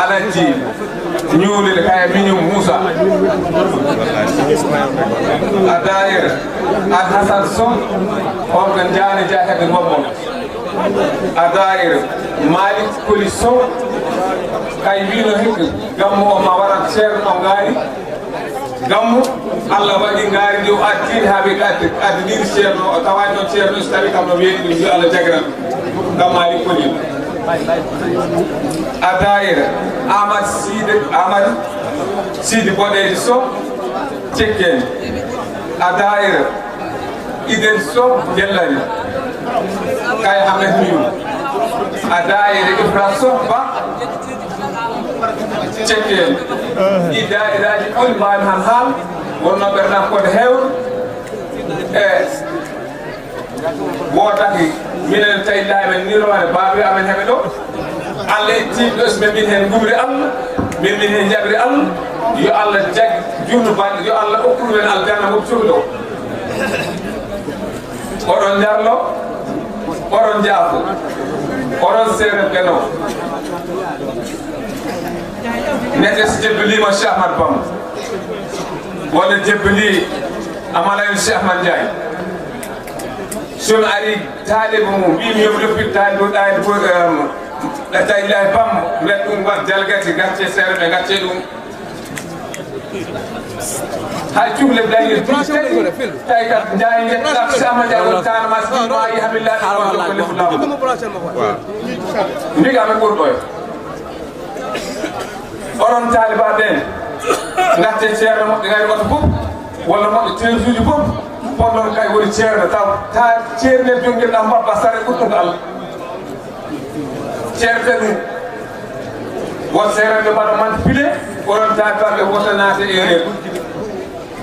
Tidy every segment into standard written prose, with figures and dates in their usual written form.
alaji ñuulide kay miñum Moussa a daayira Al Hasan Sow on ko jaani jaahede gommon a daayira Malick Koli Sow kay wino hikka gammu o ma waɗat ceerno ngaari gammu Allah waɗi ngaari ndi o addini haa ɓe addiniri ceerno o tawani noon ceerno so tawi kam no weeɗi ɗum yo Allah jagiran gam Malick Koli a daayira Amadou Sidi Boɗeji Sow cekkeen a daayira Iden Sow Jellari kay Ahmed Miw a daayira Ibra Sow Ba cekkeen ɗi daayiraji ɓuri mbawmi han haal wonno ɓerɗa kode hewre e wodaki minen tawi laamen nirowane baabi amen heɓe ɗo Allah ettiɓe ɗo so min hen gumri Allah min hen jaɓri Allah yo Allah jag junnu balɗe yo Allah okkuɗu men aljanna moɓe cohli o oɗon jarlo oɗon jaafo oɗon seere ɓeno neɗɗo so jebbelima Cheikh Ahmad Bamba walla jebbeli Amalaye Cheikh Ahmad Ndiaye somi ari taalibe mum mbimi yomi loppit taalibe ɗayde fo tawi ilahi Bamba mbiɗa ɗum wat jalgati gacce seere ɓe gacce ɗum hay cuhle dañi tawi kat jayi jeɗɗa sama jagol tanama sima yi hamillaɗi ko lefu law mbiga amen ɓuuri ɗoya oɗon taaliba ɓen gacce ceerno moɓɓe gari oto fof walla moɓɓe tesuji fof ponɗon kay woni ceerno taw ta ceerne jonguirɗa mbabba sare ɓurɗugo Allah ceerte ɗum won seerede mbaɗa man pile oɗon taalibaɓe woto naate e reedu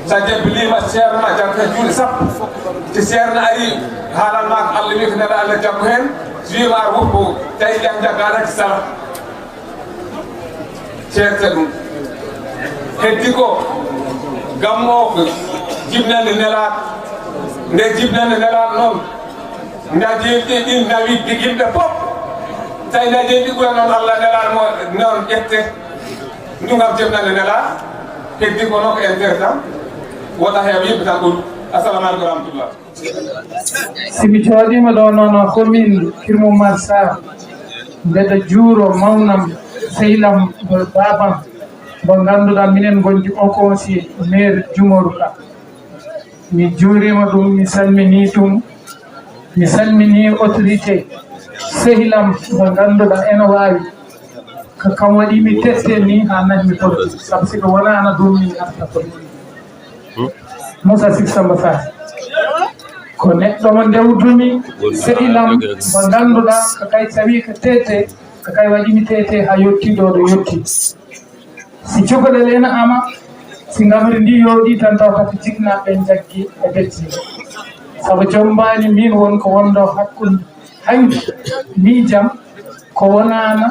sa jebbilima ceerno ma jaggo hen juuɗe sappo te ceerno ari haalanma ko Allah wi ko neɗɗo Allah jaggo hen so wima ar woppo tawi jam jaggaɗaki sala ceerte ɗum heddi ko gammo o ko jibnande nelaɗo nde jibnande nelaɗo noon ndajeɗi ɗin nawi yimɓe fof tawi ndajeɗi ɓuura noon Allah nelaɗo mo noon ƴette ndugam jibnande nelaɗo heddi ko noon ko intérêt tan wota heeɓa yimɓe tan ɓuuri assalamu aleykum wa rahmatullah simi jooɗima ɗo noon commune Kirmoumar Sarr mbeɗa juuro mawnam sehlam babam mo ngannduɗaa minen gonji o conseil maire Jumoru Ka mi juurima ɗum mi salmini ɗum mi salmini autorité sehlam mo ngannduɗaa ene waawi ko kam waɗimi teste ni ha najmi politique sabu siko wonano ɗum min arta politique Moussa Sy Samba Sadio ko neɗɗo mo ndewdumi sehlam mo ngannduɗaa ko kay tawi ko tete ko kay waɗimi tete ha yettiɗo ɗo yetti si cukalel ene ama si ngamri ndi yooɗi tan taw kadi jignaɓe jaggi e becci sabu jombani min won ko wonɗo hakkude hanki ni jaam ko wonana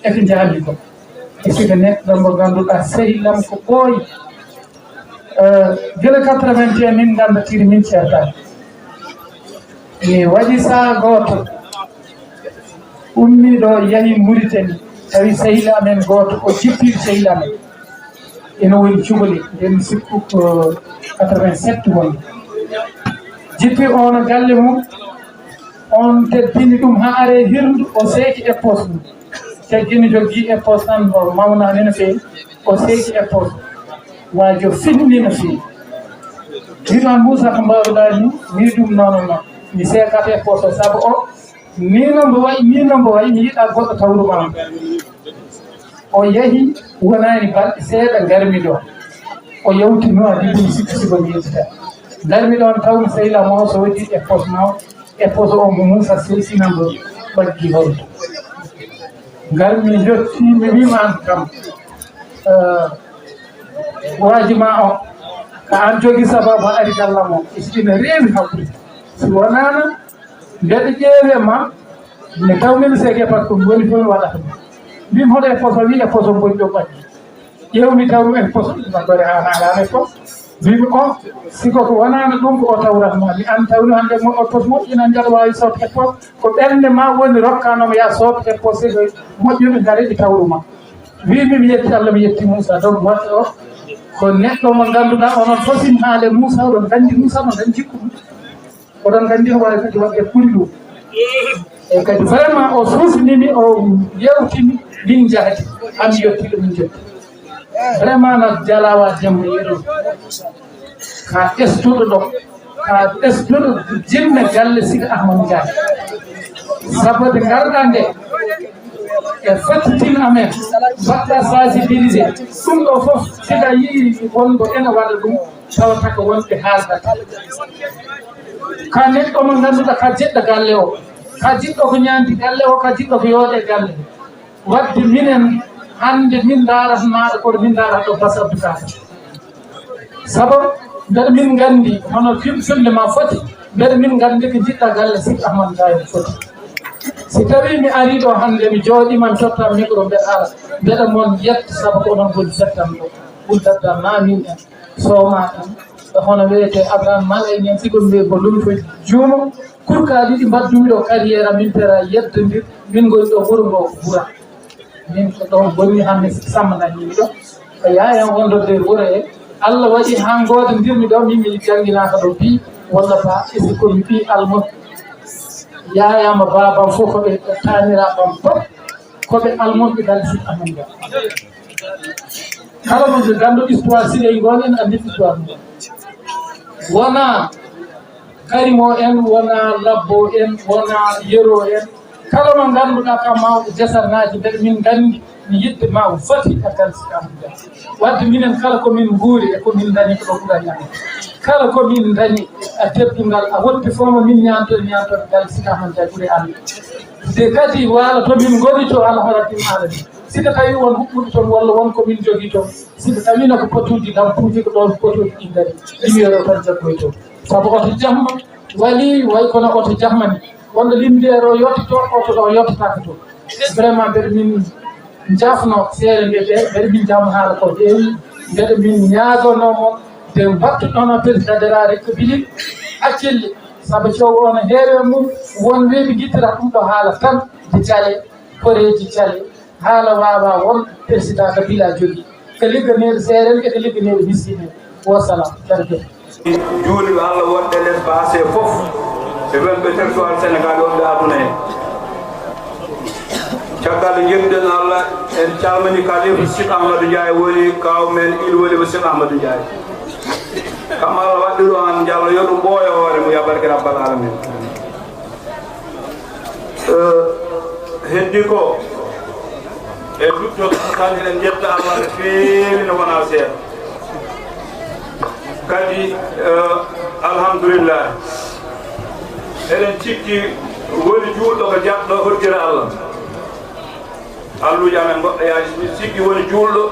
eko jaali ko e siko neɗɗo mo ngannduɗaa sehlam ko ɓooyi gila 81 min nganndatiri min ceertani mi waɗi saha gooto ummiɗo yahi Mauritanie tawi sehila amen gooto o jippiri sehila amen ene woni cukalel nden mi sikku ko 87 woni jippi on galle mum on teddini ɗum ha are hirndu o seeki e poste mum teggini jogii e poste tan o mawnani no feewi o seeki e poste waajo finni no feewi wima Moussa ko mbawɗa ni mi ɗum noon noon mi seekata e poste o sabu o ni no mbo wayi mi yiɗa goɗɗo tawruma o yahi wonani balɗe seeɗa garmi ɗo o yawtino a ɗiɗum sikki siko yewtita garmi ɗon tawmi sehila mo so waɗi e poste maw e poste o mo Moussa selsinambo ɓaggi holto garmi jotti mi wima an kam waaji ma o ko an jogui sababu ari gallam o ina reewi hakkude si wonano mbeɗa ƴeewe ma mi tawmino seeke par ce que woni fof mi waɗata mbimi hoɗo e poste o wi e poste o boni ɗo ɓaggi ƴewmi tawmi e poste ɗumaɗore haɗano e poste mbimi o siko ko wonano ɗum ko o tawratma mi an tawni hande o poste moƴƴina mbiɗa wawi sawte e poste ko ɓernde ma woni rokkanomo ya sawte e poste ɗo moƴƴuɓe gaare ɗi tawruma wimi mi yetti Allah mi yetti Moussa donc watte o ko neɗɗo mo ngannduɗaa onon fof in haale Moussa oɗon nganndi Moussa oɗon nganndi jikku ɗum oɗon nganndi o wawi kadi waɗde ɓuri ɗum eyi kadi vraiment o suufnimi o yewtimi min jahati ami yettiɗo min jetti vraiment no jalawa dembo yeɗo ka ɓesduɗo ɗo ka ɓesduɗo jinne galle Sika Ahmadou Ndiaye sabu de ngarɗa nde e fattitin amen mbaɗɗa sensibilisé ɗum ɗo fof siɗa yii wonɗo ene waɗa ɗum tawata ko wonɓe haaldata ka neɗɗo mo ngannduɗa ka jeɗɗo galle o ka jiɗɗo ko ñaandi galle o ka jiɗɗo ko yooɗe galle wadde minen hannde min daarata maaɗa kono min daarata ɗo bas Abdou Kaka sabu mbeɗa min nganndi hono filde ma foti mbeɗa min nganndi ko jiɗɗa galle Sika Ahmadou Ndiaye foti si tawi mi ari ɗo hannde mi jooɗima mi totta micro mbeɗa ala mbeɗa moon yetta sabu ko onon goni settan ɗo ɓuldaddam mamin en sooma en hono wiyete Abrahama Mal en en sigon mbiye ko lumi foy juumo kurkaɗi ɗi mbaddumi ɗo carriére min tera yeddodir min goni ɗo wuro ngo ko Boura min ko ɗo bonni hannde sammananimi ɗo ko yayan wondorde wuro he Allah waɗi ha godandirmi ɗo min mi jangginaka ɗo bi walla ba esi komi ɓi almon yayama babam fof koɓe taniraɓam fof koɓe almonɓe dal Sika Ahmadou Ndiaye kala mo ganndo histoire siɗey gon en andi histoire mum wona karimo en wona labbo en wona yero en kala mo ngannduɗaa ka mawɗo jasarnaaji mbeɗa min nganndi mi yiɗde ma foti e dal Sika Ahmadou Ndiaye wadde minen kala komin nguuri e komin dañi ko ɗo ɓurani amen kala komin dañi a teddungal a wotti fof mo min ñaantode dal Sika Ahmadou Ndiaye ɓuri Allah de kadi waala to min ngoni to Allah horatin haala ni sika tawi won huɓɓuɗi toon walla won komin jogii toon sika tawino ko potuji lampuuji ko ɗon potuji ɗi ngari lumiére o tan jaggoy toon sabu oto jamma wali way kono oto jammani wonɗo lumiére o yettito oto ɗo yettotako toon vraiment mbeɗa min jafno seeɗa nde ɓe mbeɗa min jamma haala ko heewi mbeɗa min ñaagonomon de mbattuɗono président de la république hakkille sabu cow ono heewe mum won weeɓe guittata ɗum ɗo haala tan de cale koreji cale haala wawa won président kabila jogui ko ligganeɗo seeɗen eko ligganeɗo miskine wasalam jargel juuliɓe Allah wonɓe less baase fof e wonɓe territoire Sénégal wonɓe aduna he caggal jettuɗen Allah en calmini kalifa Sika Ahmadou Ndiaye woni kaw men ilwoliɓe Sika Ahmadou Ndiaye kam Allah waɗɗiro an Diallo yo ɗum ɓooya hoore mo ya barke rabbal alamin heddi ko e dutto tan eɗen jetta Allah no feewi no wona seeɗa kadi alhamdulillah eɗen cikki woni juulɗo ko jaɓɗo hoddira Allah alluji amen goɗɗo yaaji mi sikki woni juulɗo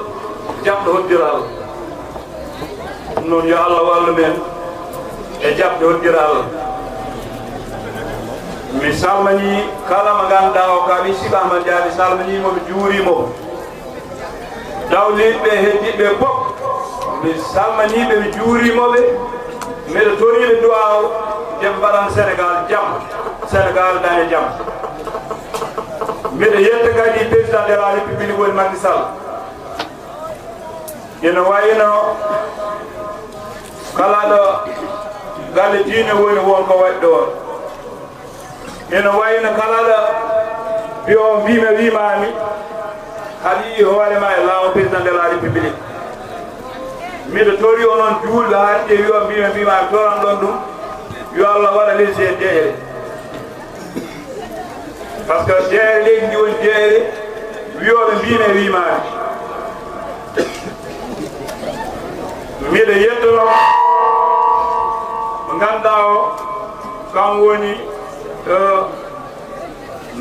jaɓɗo hoddira Allah ɗum noon yo Allah wallu men e jaɓde hoddira Allah mi salmini kala mo ganduɗa o ka wi Sika Ahmadou Ndiaye mi salminimo mi juurimo dawliɓe heddiɓe fof mi salmaniɓe mi juurimoɓe mbeɗa toriɓe duwaw deɓe mbaɗan Sénégal jaam Sénégal daña jaam mbeɗa yetta kadi président de la république woni Macky Sall ene wayno kala ɗo galle diine woni wonko waɗi ɗo ene wayno kala ɗo mbiyo mbimi wimami haɗa yii hoorema e laamu président de la république mbiɗa tori onon juulɓe haɗde wiyo mbimi mbimami toran ɗon ɗum yo Allah waɗa leydi e jeere par ce que jeere leydi ndi woni jeere wiyoɓe mbimi wimami mbiɗa yettono mo ganduɗa o kam woni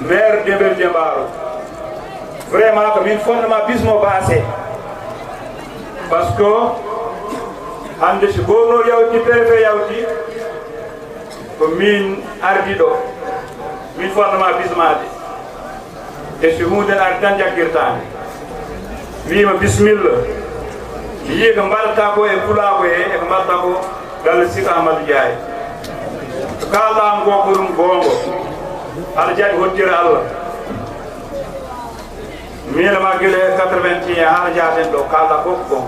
maire Dembel Diembaro vraiment ko min fondement bismo basé par ce que hande so gouverneur yawti préfet yawti ko min ardi ɗo min fondement bismade e so hunde ardi tan jaggirtani wima bisimilla mi yii ko mbaɗata ko e kulako he eko mbaɗata ko galle Sika Ahmadou Ndiaye to kalɗam ko ko ɗum gongo aɗa jaɓi hoddira Allah milama gele 81 hana jaaten ɗo kalɗa fof bon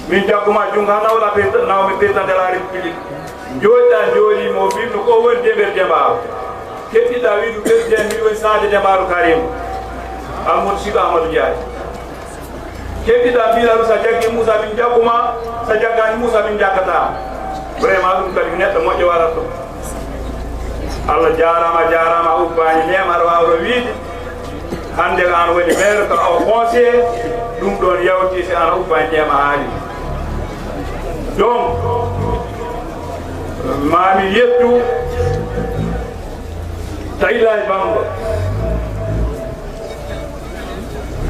min jagguma jungo ha nawla nawmi président de la république jooɗiɗa jooɗimo mbimno ko woni Dember Diembaro keɓɗiɗa wiidu président mbiɗo woni Sadio Diembaro Karim Amadou Sido Amadou Ndiaye keɓɗiɗa mbiɗa ɗum sa jaggi Moussa min jagguma sa jaggani Moussa min jaggata vraiment ɗum kadi neɗɗo moƴƴo warat ɗum Allah jarama ubbani nema aɗa wawro wiide hande ko an woni maire ko o conseiller ɗum ɗon yawti si an ubbani nema haali donc mami yettu tawilaji bambo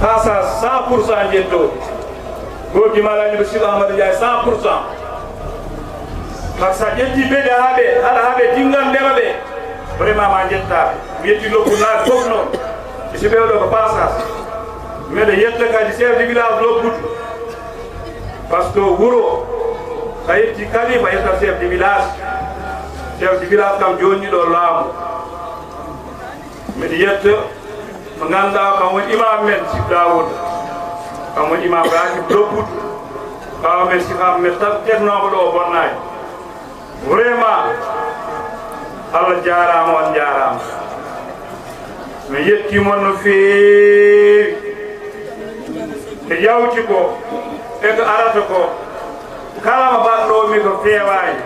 hasa 100% jettoɗi goji malani ko Sido Amadou Ndiaye 100%. par sa ƴetti beɗe haɗa haaɓe dingal ndema ɓe vraiment ma jettaɓe mi yetti lobbunaɓe fof noon si ɓewɗo ko passage mbeɗa yetta kadi chef de village lobbuɗo par ce que wuuro sa yetti kalifa yetta chef de village kam jonni ɗo laamu mbeɗa yetta mo ganduɗa kam woni imam men Sib Daouda kam woni imam Rakib lobbuɗo kawa men sikam men teknomo ɗo o bonnani vraiment Allah jarama on jarama mi yettimon no feewi e yawti ko e ko arata ko kala mo banɗomi ko fewani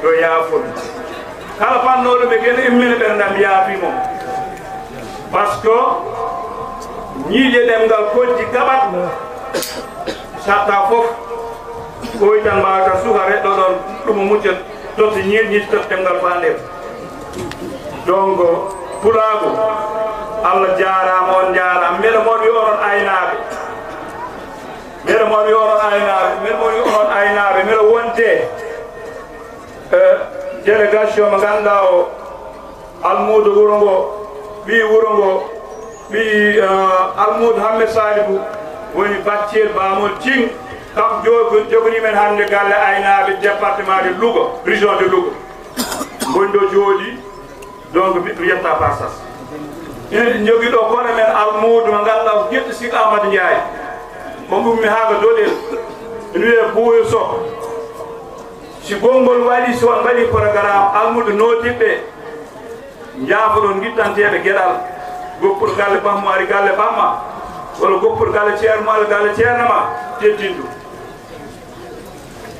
yo yaafomi kala banɗoɗo ɓe gene immine ɓerdam yaafimo par ce que ñiiƴe ɗemgal koddi gaɓat satta fof koy tan mbawata suka reɗɗo ɗon ɗum muccat totti ñiiƴi tot ɗemgal fa nder donc pulago Allah jarama on jarama mbeɗa moon wi onon aynaɓe mbeɗa moon wi onon aynaɓe mbeɗa wonde délégation mo ganduɗa o almudo wuro ngo ɓi wuro ngo ɓi almudo Hammed Salibou woni baccel bamol ting kam jogani men hande galle aynaɓe département de Louga région de Louga goni ɗo jooɗi donc mi yetta passage ene jogui ɗo kono men almudo mo ganduɗa ko gueɗɗo Sido Amadou Ndiaye mo ummi haga doɗel ene wiye Bouyo Sow si gongol waɗi so on mbaɗi programme almudo notiɓɓe jaafoɗon guittanteɓe gueɗal goppuɗo galle bamma ari galle bamma walla goppuɗo galle ceerno ala galle ceernama teddinɗum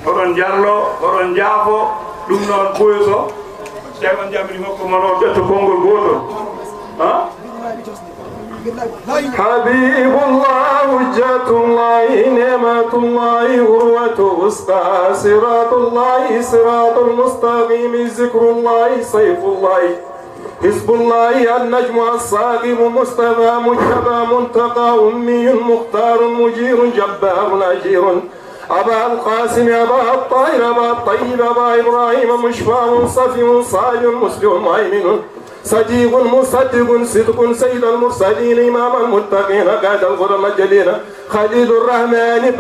oɗon jarlo oɗon jaafo ɗum noon Bouyo Sow tawi on jamini hokko mon o ƴetto konngol gotol حبيب الله حجة الله نعمة الله عروة وسطى صراط الله صراط المستقيم ذكر الله سيف الله حزب الله النجم الصاقب مصطفى مجتبى منتقى أمي مختار مجير جبار نجير أبا القاسم أبا الطاهر أبا الطيب أبا إبراهيم مشفى صفي صالح مسلم مؤمن صديق مصدق صدق سيد المرسلين إمام المتقين قاد الغرم الجليل خليل الرحمن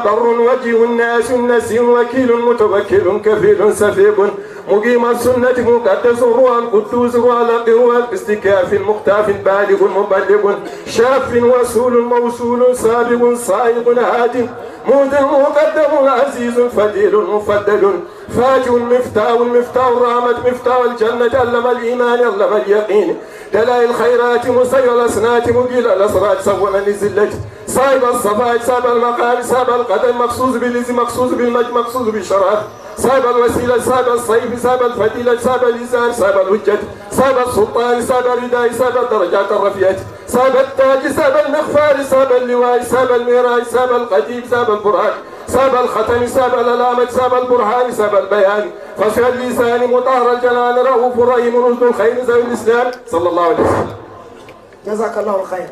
بر وجه الناس النسي وكيل متوكل كفيل سفيق مقيم السنة مقدس روح القدوس روح الأقوى باستكاف مختاف بالغ مبلغ شاف وسول موصول سابق سائق هادم مودع مقدم عزيز فديل مفدل فاتح مفتاح الرحمة مفتاح الجنة علم الإيمان علم اليقين دلائل الخيرات مسير الأسنات مقيل الأسرات سونا لزلة صاحب الصفات صاحب المقام صاحب القدم مخصوص بالإذن مخصوص بالمجد مخصوص بالشرف صاحب الوسيلة صاحب الصيف صاحب الفضيلة صاحب اللسان صاحب الحجة صاحب السلطان صاحب الرداء صاحب الدرجات الرفيعة صاحب التاج صاحب المغفار صاحب اللواء صاحب الميراج صاحب القديم صاحب البرهان صاحب الختم صاحب الألامة صاحب البرهان صاحب البيان فصل اللسان مطهر الجنان رؤوف رحيم رشد الخير ذوي الإسلام صلى الله عليه وسلم. جزاك الله الخير.